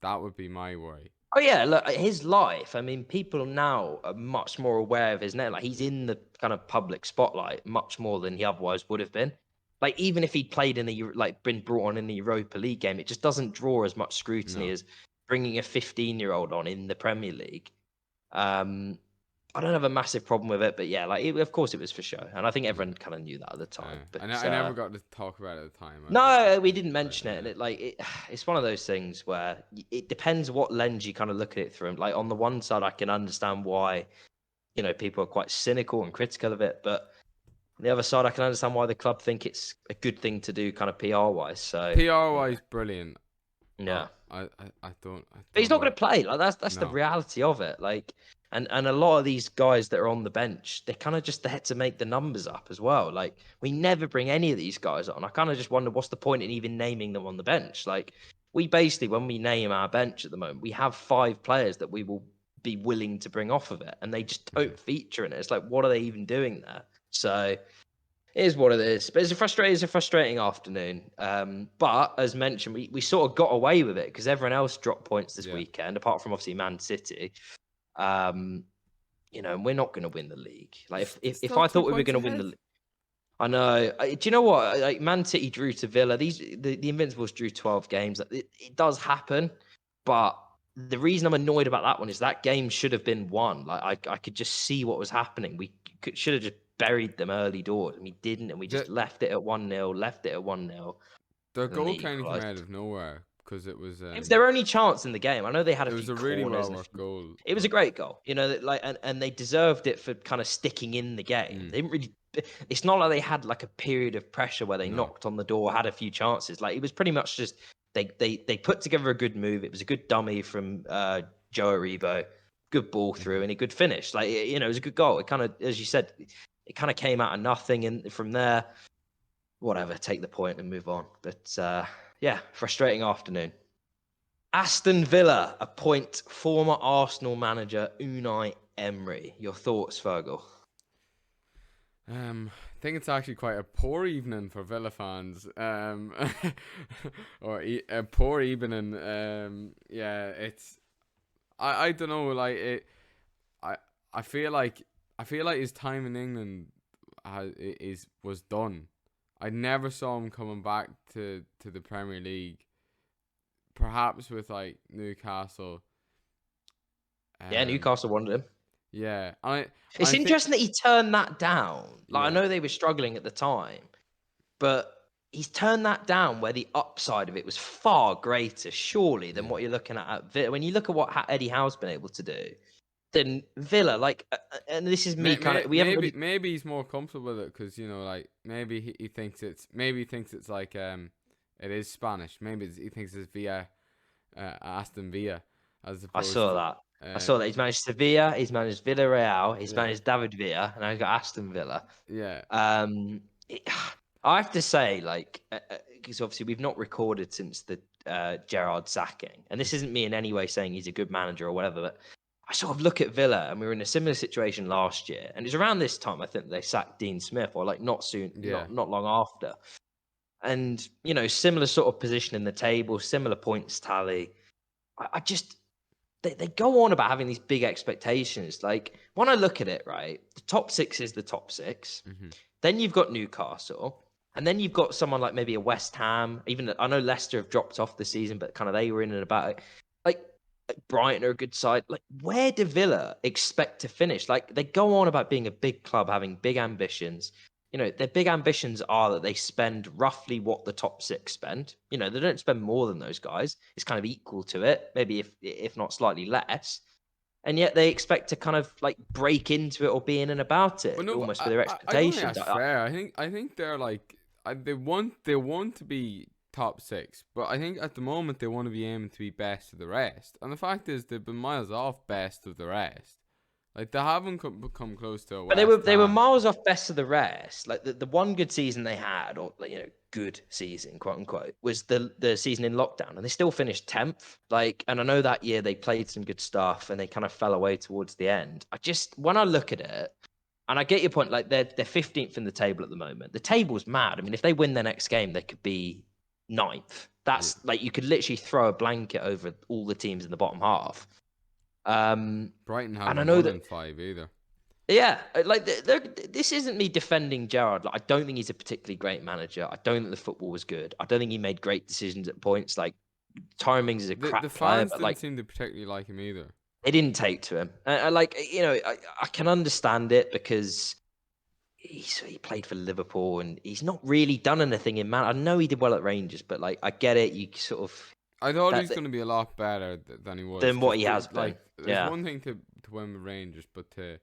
That would be my worry. Oh yeah, look, his life. I mean, people now are much more aware of his name. Like, he's in the kind of public spotlight much more than he otherwise would have been. Like, even if he'd played been brought on in the Europa League game, it just doesn't draw as much scrutiny as bringing a 15-year-old on in the Premier League. I don't have a massive problem with it, but yeah, of course it was for show, and I think everyone kind of knew that at the time. But I never got to talk about it at the time. No, we didn't mention it, and it's one of those things where it depends what lens you kind of look at it through. Like, on the one side, I can understand why, people are quite cynical and critical of it, but on the other side, I can understand why the club think it's a good thing to do, kind of PR-wise. So PR-wise, brilliant. Yeah. I don't. But he's not going to play. Like, that's the reality of it. Like, and a lot of these guys that are on the bench, they're kind of just there to make the numbers up as well. Like, we never bring any of these guys on. I kind of just wonder what's the point in even naming them on the bench. Like, we basically, when we name our bench at the moment, we have 5 players that we will be willing to bring off of it, and they just don't feature in it. It's like, what are they even doing there? So it is what it is. But it's a frustrating afternoon. But as mentioned, we sort of got away with it because everyone else dropped points this weekend, apart from obviously Man City. And we're not going to win the league. Like, if I thought we were going to win the league, I know. Do you know what? Like, Man City drew to Villa. The Invincibles drew 12 games. It does happen, but the reason I'm annoyed about that one is that game should have been won. Like, I could just see what was happening. We should have just buried them early doors, and we didn't, and we just left it at 1-0. Their goal kind of came out of nowhere because it was their only chance in the game. I know they had a few It was a corners really well worked goal. It was a great goal, and they deserved it for kind of sticking in the game. They didn't really. It's not like they had like a period of pressure where they knocked on the door, had a few chances. Like, it was pretty much just they put together a good move. It was a good dummy from Joe Aribo, good ball through, and a good finish. Like, it was a good goal. It kind of, as you said, it kind of came out of nothing, and from there, whatever, take the point and move on. But yeah, frustrating afternoon. Aston Villa appoint former Arsenal manager Unai Emery. Your thoughts, Fergal? I think it's actually quite a poor evening for Villa fans. Or a poor evening. Yeah, it's. I don't know. Like it. I I feel like his time in England was done. I never saw him coming back to the Premier League. Perhaps with like Newcastle. Yeah, Um. Newcastle wanted him. Yeah. It's I think. interesting that he turned that down. Like, I Yeah. know they were struggling at the time, but he's turned that down where the upside of it was far greater, surely, than Yeah. what you're looking at Villa. When you look at what Eddie Howe's been able to do, then Villa, like, and this is me kind of, we haven't really. Maybe he's more comfortable with it because like maybe he thinks it's like it is Spanish. Maybe he thinks it's via Aston Villa as I opposed saw to that. I saw that he's managed Sevilla, he's managed Villarreal, he's yeah, managed David Villa, and now he's got Aston Villa. yeah, It, I have to say, like, because obviously we've not recorded since the Gerrard sacking, and this isn't me in any way saying he's a good manager or whatever, but I sort of look at Villa, and we were in a similar situation last year, and it's around this time I think they sacked Dean Smith, or like not soon, yeah. not long after, and similar sort of position in the table, similar points tally. I just they go on about having these big expectations. Like when I look at it, right, the top six is the top six. Mm-hmm. Then you've got Newcastle, and then you've got someone like maybe a West Ham. Even I know Leicester have dropped off the season, but kind of they were in and about it. Like Brighton are a good side. Like where do Villa expect to finish? Like they go on about being a big club, having big ambitions. Their big ambitions are that they spend roughly what the top six spend. They don't spend more than those guys. It's kind of equal to it, maybe if not slightly less. And yet they expect to kind of like break into it or be in and about But it, no, almost for their I don't think expectations. that's fair. I think they're like they want to be top six, but I think at the moment they want to be aiming to be best of the rest. And the fact is they've been miles off best of the rest. Like they haven't come close to a But they were Ham. miles off best of the rest. Like the one good season they had, or like, good season, quote unquote, was the season in lockdown, and they still finished 10th. Like, and I know that year they played some good stuff, and they kind of fell away towards the end. When I look at it, and I get your point, like they're 15th in the table at the moment. The table's mad. I mean, if they win their next game, they could be 9th. Yeah. That's like you could literally throw a blanket over all the teams in the bottom half. And Brighton I haven't know won that. in 5 either. Yeah, like this isn't me defending Gerrard. Like, I don't think he's a particularly great manager. I don't think the football was good. I don't think he made great decisions at points. Like Tyrone Mings is a The crap player, fans but didn't like seem to particularly like him either. they didn't take to him. Like I can understand it because he played for Liverpool and he's not really done anything in man. I know he did well at Rangers, but like I get it. You sort of I thought he that was going to be a lot better than he was. than what he Because has been. like, there's Yeah. one thing to win with Rangers, but to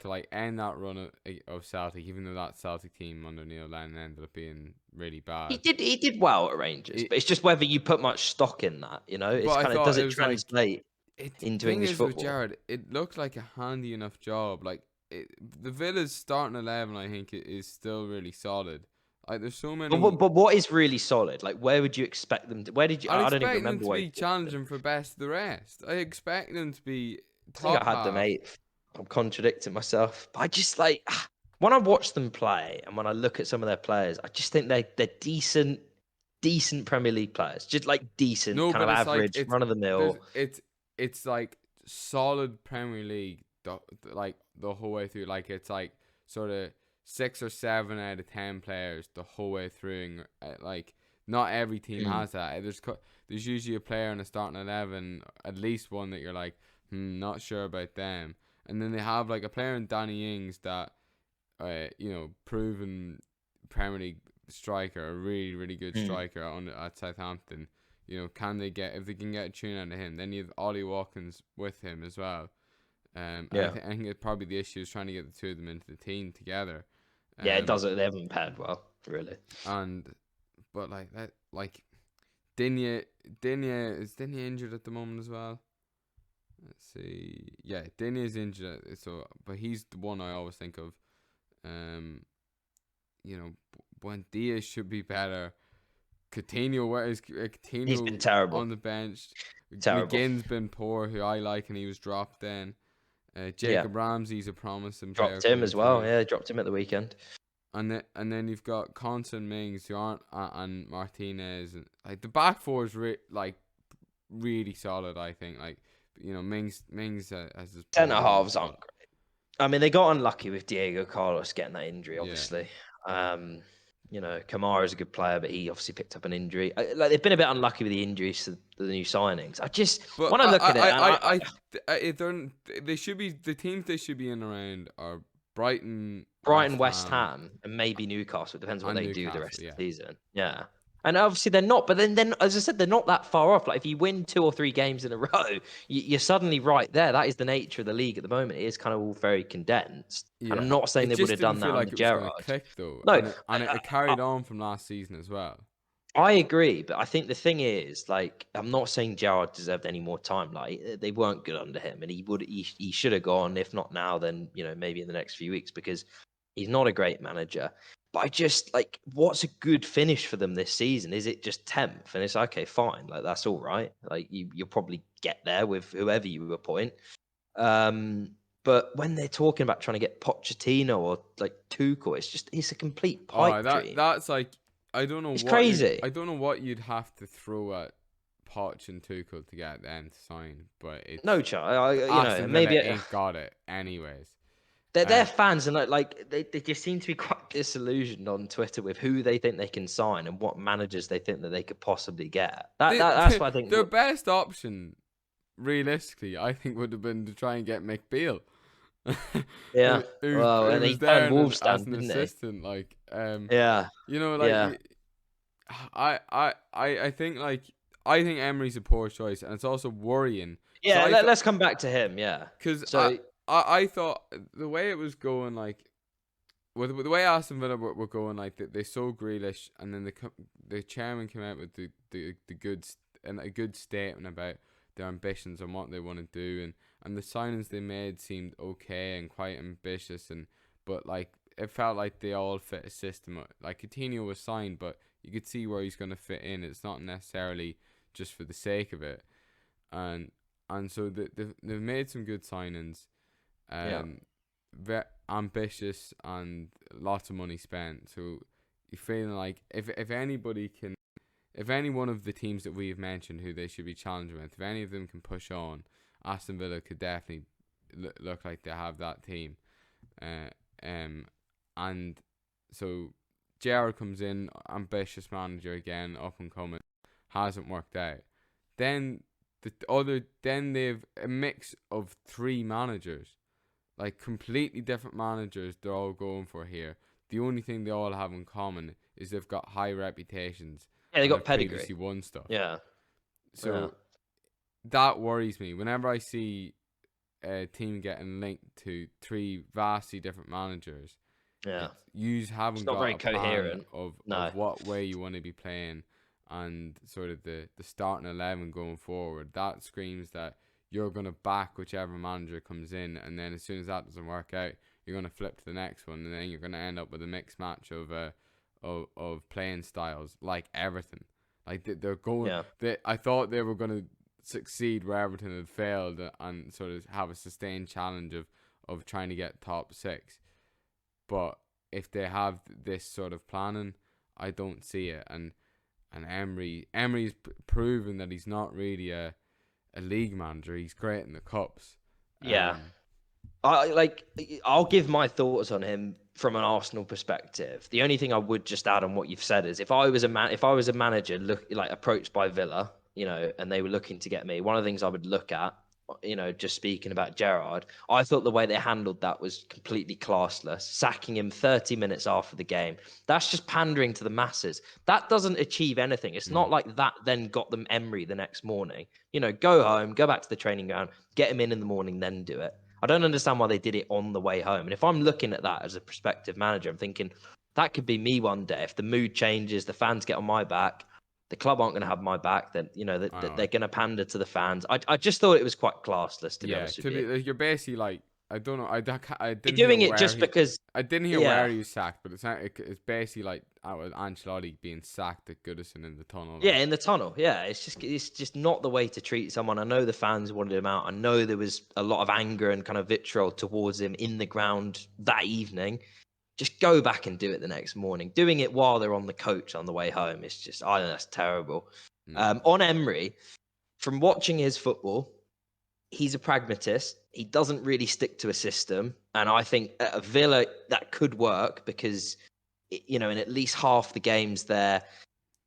like end that run of Celtic, even though that Celtic team under Neil Lennon ended up being really He bad. did well at Rangers, It, but it's just whether you put much stock in that. but It's I kind of thought does it it was like translate the into thing English is with football? Gerrard, it looked like a handy enough job. Like the Villa's starting 11, I think, is still really solid. Like there's so But many. what is really solid? Like where would you expect them to? Where did you? I'd I don't even expect them remember to where. be challenging for best of the rest. I expect them to be I think I top had them half. eighth. I'm contradicting myself. But I just like when I watch them play and when I look at some of their players, I just think they're decent Premier League players. Just like decent, No, kind of but it's like average, run of the there's mill. it's like solid Premier League like the whole way through. Like it's like sort of 6 or 7 out of 10 players the whole way through. And, like not every team has that. There's usually a player in a starting 11, at least one that you're like, not sure about them. And then they have like a player in Danny Ings that, proven Premier League striker, a really really good striker at Southampton. Can they get, if they can get a tune out of him? Then you have Ollie Watkins with him as well. Yeah, I think it's probably the issue is trying to get the two of them into the team together. yeah, it doesn't. They haven't paired well, really. But like that, like Digne is Digne injured at the moment as well. Let's see. Yeah, Digne is injured. So, but he's the one I always think of. When Diaz should be better. Coutinho, where is He's been Coutinho terrible. on the bench? Terrible. McGinn's been poor, who I like, and he was dropped then. Yeah. Jacob Ramsey's a promising player Dropped him coming as well. through. Yeah, dropped him at the weekend. And then you've got Constant Mings, who aren't, and Martinez, and like the back four is really solid. I think, like, you know, Mings has his Centre problems, halves aren't but great. I mean, they got unlucky with Diego Carlos getting that injury, yeah. obviously. You know, Kamara's a good player, but he obviously picked up an injury. Like, they've been a bit unlucky with the injuries to the new signings. But when I look at it, they should be, the teams they should be in around are Brighton, Brighton, West Ham, and maybe Newcastle. It depends what and they do the rest Newcastle, of the season. Yeah. And obviously they're not, but then as I said, they're not that far off. Like if you win 2 or 3 games in a row, you're suddenly right there. That is the nature of the league at the moment. It is kind of all very condensed. And I'm Yeah. not saying It they would just have didn't done that feel like under it was going to Gerrard. click though, No, and it carried on from last season as well. I agree, but I think the thing is, like, I'm not saying Gerrard deserved any more time. Like, they weren't good under him, and he should have gone. If not now, then maybe in the next few weeks, because he's not a great manager. But I just like, what's a good finish for them this season? Is it just 10th? And it's okay, fine, like that's all right. Like you'll probably get there with whoever you appoint. But when they're talking about trying to get Pochettino or like Tuchel, it's a complete pipe dream. That's like, I don't know, It's crazy. I don't know what you'd have to throw at Poch and Tuchel to get them to sign, but it's No chance. Aston Villa Maybe ain't got it anyways. they're fans, and like they just seem to be quite disillusioned on Twitter with who they think they can sign and what managers they think that they could possibly get. That's what I think. Their best option, realistically, I think, would have been to try and get McBeal. Yeah. Well, and who he was there turned Wolves as down, an didn't assistant, like, Yeah. you know, like, Yeah. I think, like, I think Emery's a poor choice, and it's also worrying. Yeah, let's come back to him. Yeah. Because So I thought the way it was going, like, with the way Aston Villa were going, like, they sold Grealish, and then the chairman came out with the a good statement about their ambitions and what they want to do, and the signings they made seemed okay and quite ambitious, but like it felt like they all fit a system. Like Coutinho was signed, but you could see where he's going to fit in. It's not necessarily just for the sake of it, and so they've made some good signings. Very ambitious and lots of money spent. So you're feeling like if any one of the teams that we've mentioned who they should be challenging with, if any of them can push on, Aston Villa could definitely look like they have that team. And so Gerrard comes in, ambitious manager again, up and coming, hasn't worked out. Then they've a mix of 3 managers. Like completely different managers they're all going for here. The only thing they all have in common is they've got high reputations. yeah, they got have pedigree. previously won stuff. Yeah. So that worries me. Whenever I see a team getting linked to 3 vastly different managers, Yeah. You haven't not got very a plan coherent. of No. what way you want to be playing and sort of the starting 11 going forward. That screams that you're going to back whichever manager comes in, and then as soon as that doesn't work out, you're going to flip to the next one, and then you're going to end up with a mixed match of playing styles like Everton. Like they're going. Yeah. I thought they were going to succeed where Everton had failed, and sort of have a sustained challenge of trying to get top 6. But if they have this sort of planning, I don't see it. And Emery's proven that he's not really a league manager. He's great in the cups. Yeah. I'll give my thoughts on him from an Arsenal perspective. The only thing I would just add on what you've said is if I was a manager approached by Villa, and they were looking to get me, one of the things I would look at, just speaking about Gerrard, I thought the way they handled that was completely classless. Sacking him 30 minutes after the game. That's just pandering to the masses. That doesn't achieve anything. It's not like that then got them Emery the next morning. Go home, go back to the training ground, get him in the morning, then do it. I don't understand why they did it on the way home. And if I'm looking at that as a prospective manager, I'm thinking that could be me one day. If the mood changes, the fans get on my back, the club aren't going to have my back, then, they're going to pander to the fans. I just thought it was quite classless, to be honest with you. You're basically like, I don't know. I didn't You're doing it just because... I didn't hear where he was sacked, but it's basically like with Ancelotti being sacked at Goodison in the tunnel. Yeah, in the tunnel. Yeah, it's just not the way to treat someone. I know the fans wanted him out. I know there was a lot of anger and kind of vitriol towards him in the ground that evening. Just go back and do it the next morning. Doing it while they're on the coach on the way home, it's just, I think that's terrible. On Emery, from watching his football, he's a pragmatist. He doesn't really stick to a system. And I think at a Villa, that could work because, in at least half the games they're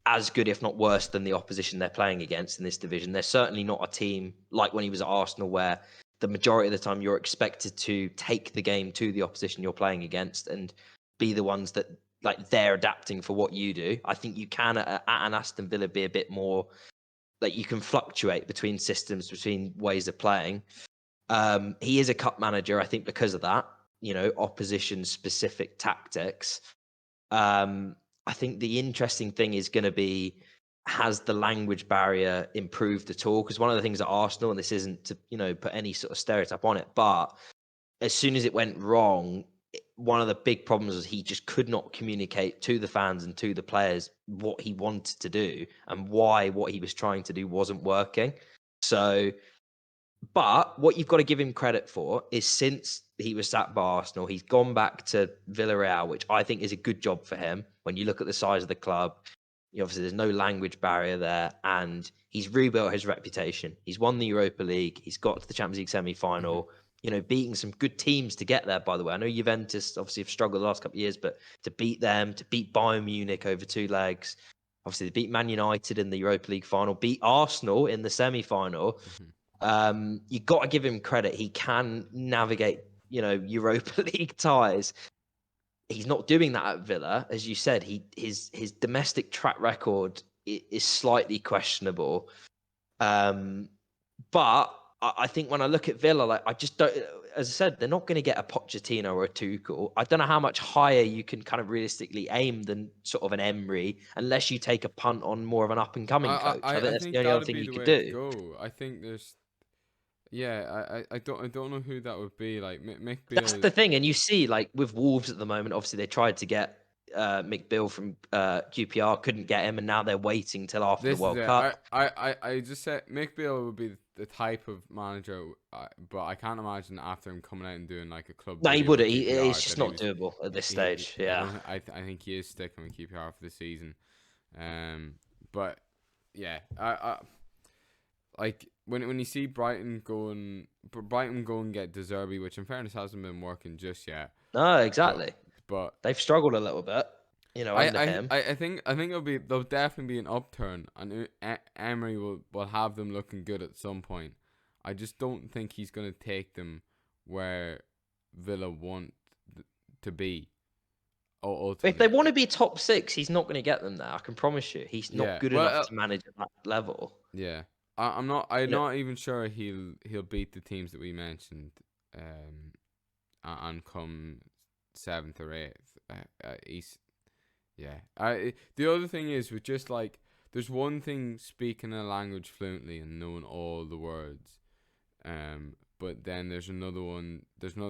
as good, if not worse, than the opposition they're playing against in this division. They're certainly not a team like when he was at Arsenal, where the majority of the time you're expected to take the game to the opposition you're playing against and be the ones that, like, they're adapting for what you do. I think you can at an Aston Villa be a bit more, like, you can fluctuate between systems, between ways of playing. He is a cup manager, I think, because of that, opposition specific tactics. I think the interesting thing is going to be, has the language barrier improved at all? Because one of the things at Arsenal, and this isn't to put any sort of stereotype on it, but as soon as it went wrong, one of the big problems was he just could not communicate to the fans and to the players what he wanted to do and why what he was trying to do wasn't working. So, but what you've got to give him credit for is, since he was sacked by Arsenal, he's gone back to Villarreal, which I think is a good job for him. When you look at the size of the club, obviously there's no language barrier there, and he's rebuilt his reputation. He's won the Europa League. He's got to the Champions League semi-final, beating some good teams to get there, by the way. I know Juventus obviously have struggled the last couple of years, but to beat them, to beat Bayern Munich over 2 legs, obviously they beat Man United in the Europa League final, beat Arsenal in the semi-final. You got to give him credit. He can navigate, Europa League ties. He's not doing that at Villa, as you said. His domestic track record is slightly questionable. But I think when I look at Villa, like, I just don't. As I said, they're not going to get a Pochettino or a Tuchel. I don't know how much higher you can kind of realistically aim than sort of an Emery, unless you take a punt on more of an up and coming coach. I think that's the only other thing you could do. Go. I think there's. Yeah, I don't know who that would be. Like Mick Beale. That's the thing, and you see, like, with Wolves at the moment, obviously they tried to get Mick Beale from QPR, couldn't get him, and now they're waiting till after the World Cup. I just said Mick Beale would be the type of manager, but I can't imagine after him coming out and doing like a club. No, he wouldn't. It's just not doable at this stage. I think he is sticking with QPR for the season. But yeah, I like when you see Brighton go and get De Zerbi, which in fairness hasn't been working just yet. No, exactly. But they've struggled a little bit, under him. I think there'll definitely be an upturn, and Emery will have them looking good at some point. I just don't think he's going to take them where Villa want to be. If they want to be top 6, he's not going to get them there. I can promise you, he's not good enough to manage at that level. Yeah. I'm not even sure he'll beat the teams that we mentioned, and come 7th or 8th. The other thing is, with just like, there's one thing speaking a language fluently and knowing all the words, but then there's another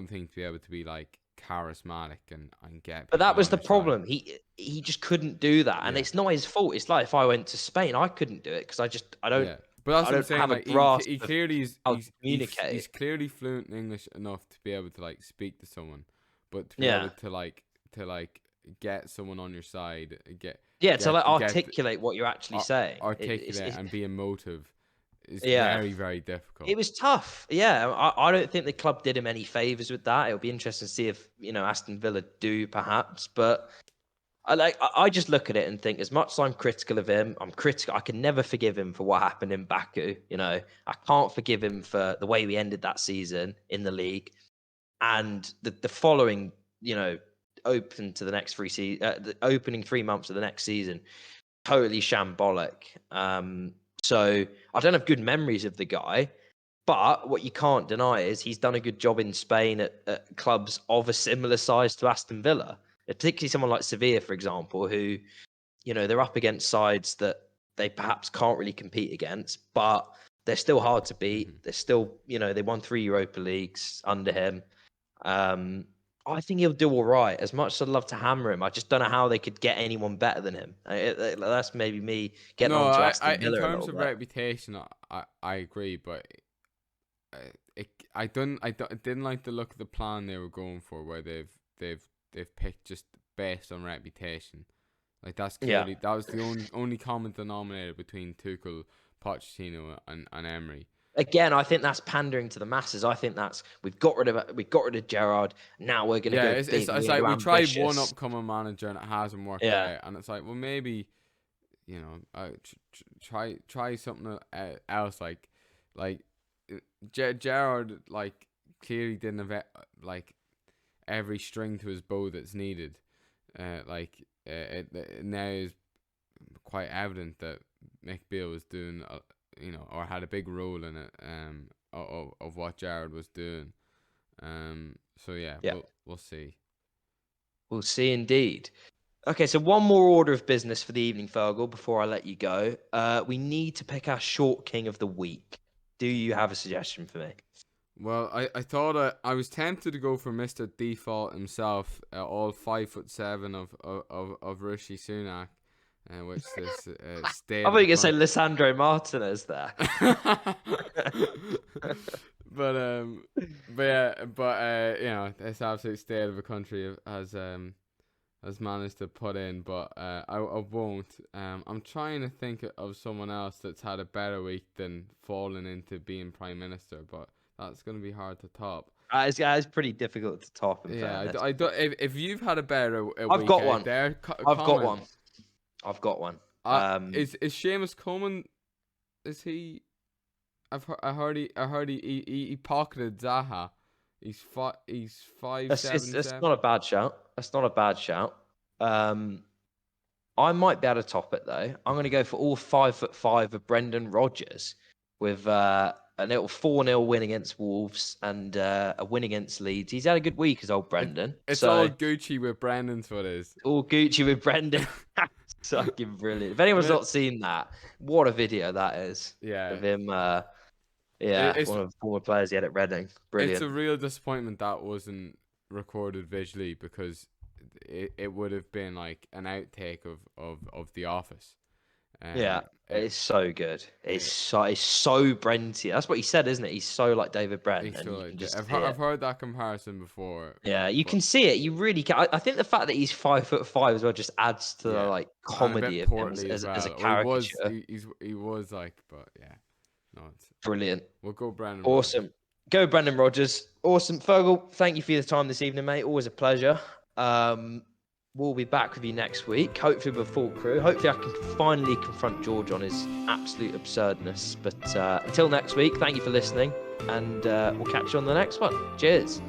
thing to be able to be like charismatic and get. But that was the problem. He just couldn't do that, and it's not his fault. It's like if I went to Spain, I couldn't do it because I don't. Yeah. But that's what I'm saying. Like, he clearly he's clearly fluent in English enough to be able to like speak to someone, but to be able to get someone on your side, articulate what you're actually saying, articulate and be emotive is very, very difficult. It was tough. Yeah, I don't think the club did him any favors with that. It'll be interesting to see if Aston Villa do, perhaps, but. I just look at it and think, as much as I'm critical of him, I'm critical. I can never forgive him for what happened in Baku. I can't forgive him for the way we ended that season in the league, and the following, open to the next the opening 3 months of the next season, totally shambolic. So I don't have good memories of the guy, but what you can't deny is he's done a good job in Spain at clubs of a similar size to Aston Villa. Particularly someone like Sevilla, for example, who, they're up against sides that they perhaps can't really compete against, but they're still hard to beat. They're still, they won 3 Europa Leagues under him. I think he'll do all right. As much as I'd love to hammer him, I just don't know how they could get anyone better than him. That's maybe me getting No, on to I Aston in Villa a terms little of bit. reputation, I agree, but I didn't like the look of the plan they were going for, where they've picked just based on reputation. Like that Yeah. was the only common denominator between Tuchel, Pochettino, and Emery. Again, I think that's pandering to the masses. I think that's we've got rid of Gerrard. Now we're going to Yeah, go big. it's We're going like to we go tried one ambitious. upcoming manager and it hasn't worked Yeah. out, and it's like, well, maybe try something else, like Gerrard like clearly didn't have like every string to his bow that's needed. It now is quite evident that Mick Beale was doing, or had a big role in it, of what Gerrard was doing. So yeah, Yeah. we'll see. We'll see indeed. Okay, so one more order of business for the evening, Fergal, before I let you go. We need to pick our short king of the week. Do you have a suggestion for me? Well, I thought I was tempted to go for Mr. Default himself, all 5'7" of Rishi Sunak, which this state I of thought the you were going to say country. Lissandro Martinez there. but yeah, this absolute state of the country has managed to put in, but I won't. I'm trying to think of someone else that's had a better week than falling into being prime minister, but that's going to be hard to top. It's pretty difficult to top, in Yeah, fairness. I don't. If you've had a better I've week got out one. there, I've got comment. one. I've got one. Is Seamus Coleman? Is he? I heard he pocketed Zaha. He's 5'7". That's not a bad shout. That's not a bad shout. I might be able to top it though. I'm going to go for all 5'5" of Brendan Rodgers with a little 4-0 win against Wolves and a win against Leeds. He's had a good week, as old Brendan. It's So all Gucci with Brandon's foot is. all Gucci with Brendan. Fucking brilliant. If anyone's not seen that, what a video that is of Yeah. him. One of the former players he had at Reading. Brilliant. It's a real disappointment that wasn't recorded visually, because it would have been like an outtake of The Office. It's so good. It's so Brenty. That's what he said, isn't it? He's so like David Brent, and you can just I've heard that comparison before. Yeah, you can see it. You really can. I think the fact that he's 5'5" as well just adds to the like comedy of him as a caricature. He was like, but yeah, no, it's Brilliant. We'll go Brandon. Awesome. Rodgers. Go Brendan Rodgers. Awesome. Fergal, thank you for your time this evening, mate. Always a pleasure. We'll be back with you next week, hopefully with a full crew. Hopefully I can finally confront George on his absolute absurdness. But until next week, thank you for listening, and we'll catch you on the next one. Cheers.